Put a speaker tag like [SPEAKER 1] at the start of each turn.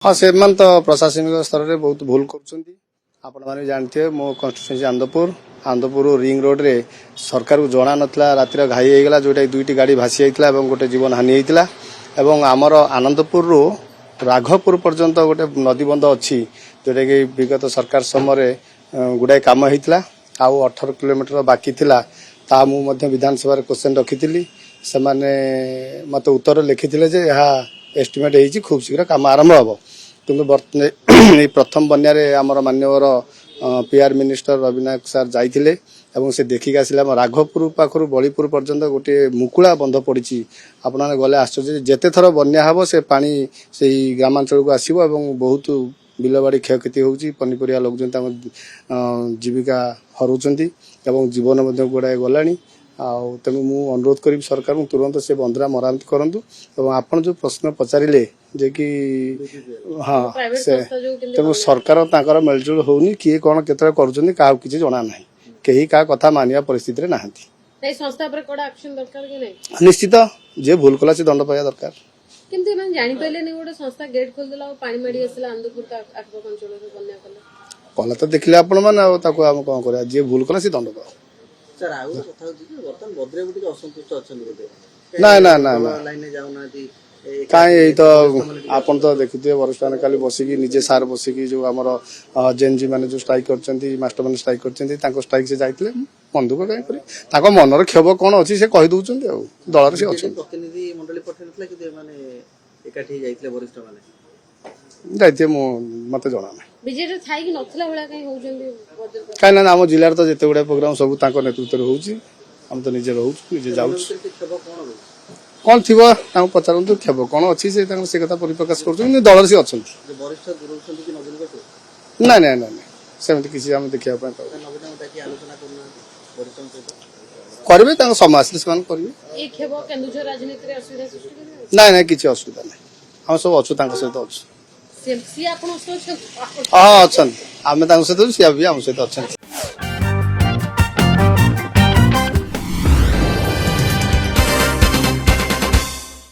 [SPEAKER 1] हाँ से तो प्रशासनिक स्तर में बहुत भूल कर जानते मो constituency Anandpur Anandpur ring road रे सरकार को जना नाला रातिर घाई होगा जोटा दुईटी गाड़ी भासी जाता गोटे जीवन हानि होता आमर आनंदपुर रु राघपुर पर्यंत गोटे नदीबंध अच्छी जोटा कि विगत सरकार समय गुड़ाए कम होता आउ 18 किलोमीटर बाकी थिला ता मु विधानसभा क्वेश्चन रखी से मत उत्तर लिखी एस्टिमेट हो खूब शीघ्र कम आरंभ हम कि प्रथम बन्या आमर मान्यवर पीआर मिनिस्टर रविनायक सार जाइए से देखिक आसिले राघपुर पाखर बड़ीपुर पर्यंत गोटे मुकुला बंध पड़ी आपने गले आश्चर्य जिते थर बन्या हम से पानी से ग्रामांचल को आसो बहुत बिलबाड़ी क्षयक्षति होगी पनीपरिया लोक जीविका हरुंच जीवन गुड़ाए गला तेणु मु अनुरोध करी सरकार तुरंत से बंधरा मरामती करूँ आपन जो प्रश्न पचारे जे कि हाँ से तेणु सरकार तांकर मेलजुल होनी किए कौन केतरा करूछनी का किछि जना नाही केही का कथा मानिया परिस्थिति रे नाहंती
[SPEAKER 2] नै संस्था पर कोडा एक्शन दरकार कि नै
[SPEAKER 1] निश्चित जे भूल कला से दंड पाया दरकार
[SPEAKER 2] किंतु मन जानि पहिले नै गोटे संस्था गेट खोल देला पानी माडी आसला आनंदपुर का आठबक अंचल रे बन्या कला
[SPEAKER 1] तो देखले आपण माने ताको हम कोन करिया जे भूल कला से दंड पाओ
[SPEAKER 3] सर आउ कथा होती कि वर्तमान बद्रे गुटी असंतुष्ट अछन गोटे
[SPEAKER 1] ना ना ना
[SPEAKER 3] लाइन ने जाउ नाती
[SPEAKER 1] कहीं तो आपन तो देखिए वरिष्ठ मैंने काली बसिकी निजे सार बसिकी जो आमर जेएनजी मैंने जो स्ट्राइक करछंती मास्टर मैंने स्ट्राइक करछंती ताको स्ट्राइक से जाइतले बंधुक कहीं करी ताको मनर क्षोभ कोन अछि से कहि दउछंती आ दलर से अछि
[SPEAKER 3] प्रतिनिधि मंडली पठेनतला कि माने एकाठी जाइतले वरिष्ठ माने
[SPEAKER 1] जाइते मो मते जणा नै
[SPEAKER 2] बीजेडी थाई कि नथला बेला कहीं होउछंती
[SPEAKER 1] काई ना हम जिल्ला तो जेते गुडा प्रोग्राम सब ताको नेतृत्व होउची हम तो निजे रहू निजे जाऊ कौन थी पचारतु क्षोभ कौन अच्छी से कथा परिप्रकाश कर दल से अच्छा ना ना ना सेमती किसी आम देखा करेंगे समय आस ना ना किसी असुविधा ना हम सब अच्छु सहित अच्छु हाँ अच्छा आम सहित सी भी आम सहित अच्छा